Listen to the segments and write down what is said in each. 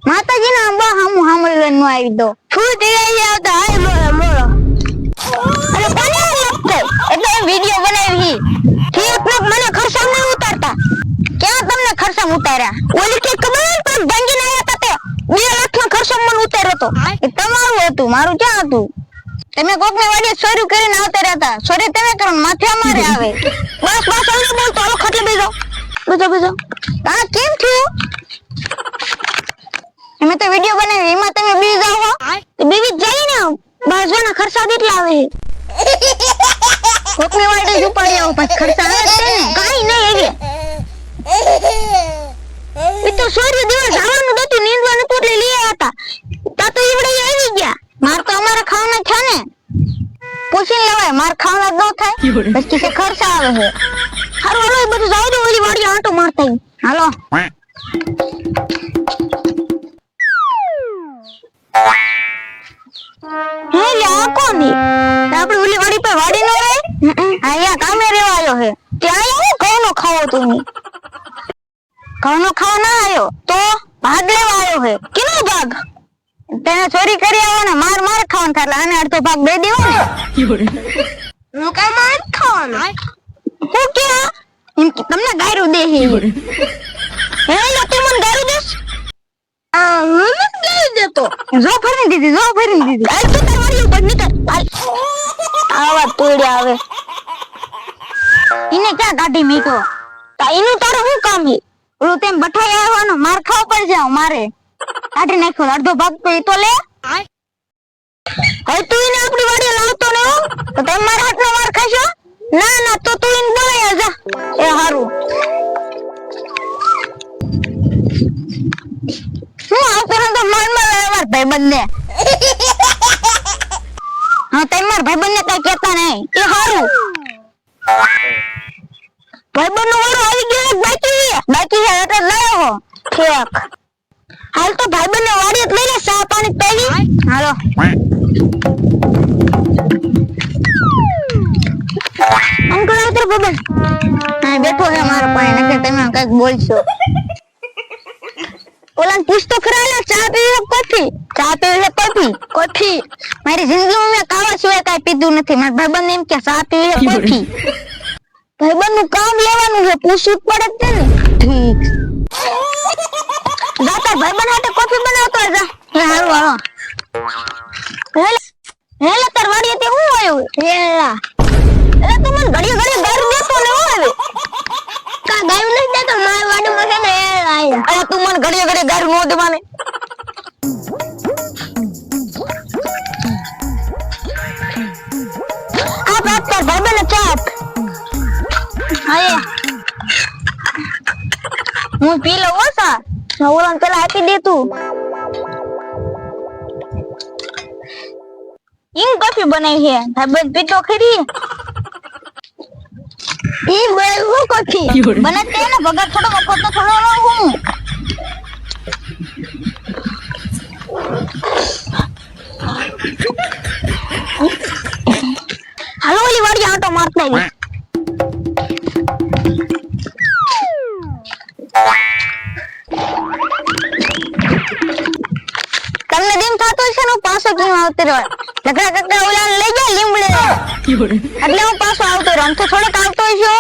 માતાજી ના અંબા હામુ હામળીને નો આવી દો શું દેઈ આવતા હાય મોળો મોળો અરે કોને લપતે એટલે વિડિયો બનાવી ઠીક ને મને ખરસામ ન ઉતારતા ક્યાં તમને ખરસામ ઉતાર્યા ઓલી કે ખબર પણ ભંગીને આયા તા તે 2 લાખ નો ખરસામ મને ઉતાર્યો તો એ તમારું હતું મારું ક્યાં હતું તમે કોકને વાડી સોરી કરીને આવતા રહેતા સોરી તમે કરો માથે અમારે આવે બસ બસ ઓલો બોલ તો ખટલે બેજો બેજો આ કેમ થયું અમે તો વિડિયો બનાવી એમાં તમે બી જાવ તો બીવી જાય ને બાજુના ખર્ચા કેટલા આવે કોકની વાડી ઉપાડી આવો પછી ખર્ચા આવે છે ને કાઈ નહીં એ તો સોરી દિવસ જવાનું હતું નીંદવાનું હતું એટલે લઈ આવ્યા હતા તો ઈવડે આવી ગયા માર તો અમારે ખાવાના છે ને પૂછી લેવાય માર ખાવાના ન થાય પછી કે ખર્ચા આવે છે હારું હાલો એ બધું જાવ દો ઓલી વાડી આંટો મારતા હાલો હે લ્યા કોની આપડી ઓલી વાડી પર વાડી નો રે આયા કામે રેવા આવ્યો હે ત્યાં હું ઘઉંનો ખાવો તું ઘઉંનો ખાવા ના આવ્યો તો ભાગ લેવા આવ્યો હે કેનો ભાગ તેને ચોરી કરી આવો ને માર માર ખાવાનું ખાલે આને અડધો ભાગ દે દેવો ને હું કઈ માર ખાવાનું હું કે એમ કે તમને ગાયરું દે હે હે લો તું મને ગાયરું દેસ મને ગાયરું દેતો જો ભરી દીધી આલ તો તારી ઉપર નીકળ આવા તોડ્યા આવે ઇને ક્યાં કાઢી મીઠો તા એનું તારું શું કામ હે ઓલું તેમ બઠાઈ આવવાનો માર ખાવ પર જાવ મારે કાઢી નાખ્યો અડધો ભાગ તો ઈ તો લે હવે તું એને આપણી વાડી લાવતો ને તો તમે મારા હાથનો માર ખાશો ના તો તું એને બોલાય જા એ હારું હું આવતો તો મારમાં લાવવા ભાઈબંધ ને હા તમે મારા ભાઈબંધ ને કઈ કહેતા નહીં એ હારું ભાઈબંધ નો વારો આવી ગયો બાકી છે એટલે લાવો ઠીક હાલ તો ભાઈબંધ ને વાડી જ લઈ લે ચા પાણી પીવી હાલો અંકલ આતર ભાઈબંધ હા બેઠો છે મારો પાસે નકર તમે કઈક બોલશો ઓલાને પૂછ તો ખરા ચા પીવી કોફી મારી જિંદગીમાં મેં કાવા સિવાય કાઈ પીધું નથી મારા ભાઈબંધ એમ કે ચા પીવી કોફી ભાઈબંધ નું કામ લેવાનું છે પૂછવું પડે છે ને ઠીક જાતા ભાઈબંધ હાટે કોફી બનાવતો જા એ હારું હાલો હેલા તાર વાડી તે હું આવ્યો હેલા એટલે તું મને ઘડી ગારું દેતો ને હવે કા ગાયું નથી દેતો મારી વાડીમાં છે ને હેલા આયા અરે તું મને ઘડી ગારું નો દે મને આ બાપ તાર ભાઈબંધ ચાપ હાય હું પી લઉં ઓસા ઓલા પેલા આપી દે તું ઈન કોફી બનાવી છે ભાઈબંધ પીતો ખરી ઈ બોલ હું કોફી બનાતે ને ભગત થોડો વખત તો થોડો હું હાલો ઓલી વાડી આંટો મારતા આવી તમને દેમ થાતો છે ને પાછો કેમ આવતો રહ્યો લગડા કકડા ઓલા લઈ ગયા લીમડે એટલે હું પાછો આવતો રહ્યો આમ તો થોડોક આવતો છો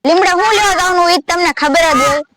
લીમડા હું લેવા જવાનું એ તમને ખબર જ હોય